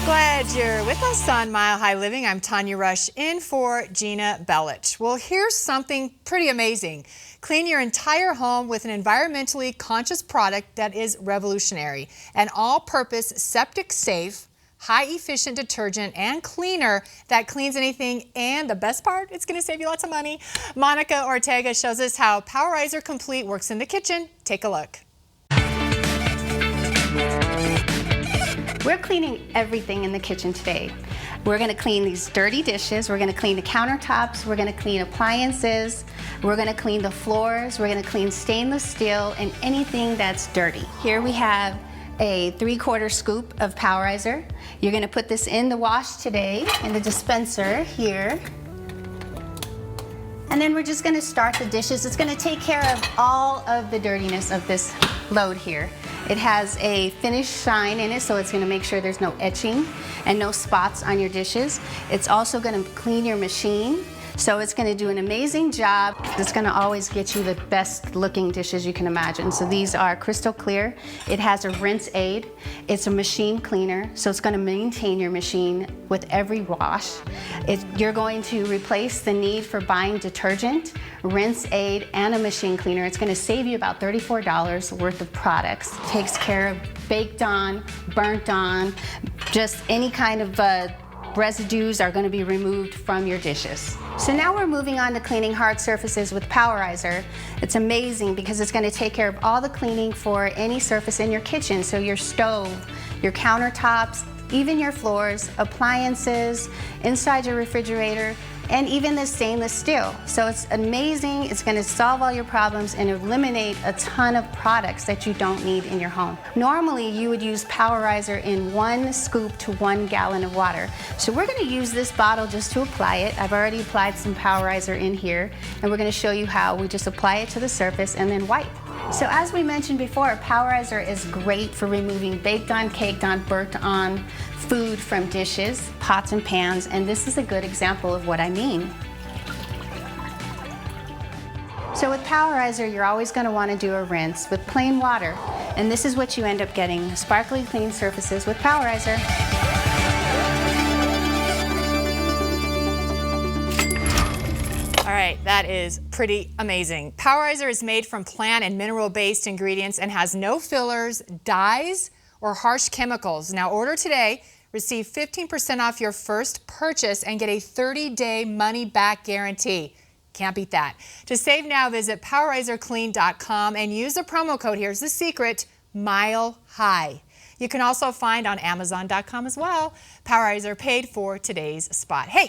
Glad you're with us on Mile High Living. I'm Tanya Rush in for Gina Bellich. Well, here's something pretty amazing. Clean your entire home with an environmentally conscious product that is revolutionary. An all-purpose, septic-safe, high-efficient detergent and cleaner that cleans anything, and the best part, it's going to save you lots of money. Monica Ortega shows us how Powerizer Complete works in the kitchen. Take a look. We're cleaning everything in the kitchen today. We're going to clean these dirty dishes, we're going to clean the countertops, we're going to clean appliances, we're going to clean the floors, we're going to clean stainless steel and anything that's dirty. Here we have a 3/4 scoop of Powerizer. You're going to put this in the wash today in the dispenser here. And then we're just going to start the dishes. It's going to take care of all of the dirtiness of this load here. It has a finish shine in it, so it's going to make sure there's no etching and no spots on your dishes. It's also going to clean your machine, so it's going to do an amazing job. It's going to always get you the best looking dishes you can imagine. So these are crystal clear. It has a rinse aid. It's a machine cleaner, so it's going to maintain your machine with every wash. You're going to replace the need for buying detergent, rinse aid, and a machine cleaner. It's going to save you about $34 worth of products. It takes care of baked on, burnt on, just any kind of residues are going to be removed from your dishes. So now we're moving on to cleaning hard surfaces with Powerizer. It's amazing because it's going to take care of all the cleaning for any surface in your kitchen. So your stove, your countertops, even your floors, appliances, inside your refrigerator, and even the stainless steel. So it's amazing. It's going to solve all your problems and eliminate a ton of products that you don't need in your home. Normally, you would use Powerizer in 1 scoop to 1 gallon of water. So we're going to use this bottle just to apply it. I've already applied some Powerizer in here, and we're going to show you how we just apply it to the surface and then wipe. So as we mentioned before, Powerizer is great for removing baked on, caked on, burnt on food from dishes, pots and pans, and this is a good example of what I mean. So with Powerizer, you're always going to want to do a rinse with plain water, and this is what you end up getting, sparkly clean surfaces with Powerizer. All right, that is pretty amazing. Powerizer is made from plant and mineral-based ingredients and has no fillers, dyes, or harsh chemicals. Now order today, receive 15% off your first purchase, and get a 30-day money-back guarantee. Can't beat that. To save now, visit PowerizerClean.com and use the promo code, here's the secret, Mile High. You can also find on Amazon.com as well. Powerizer paid for today's spot. Hey,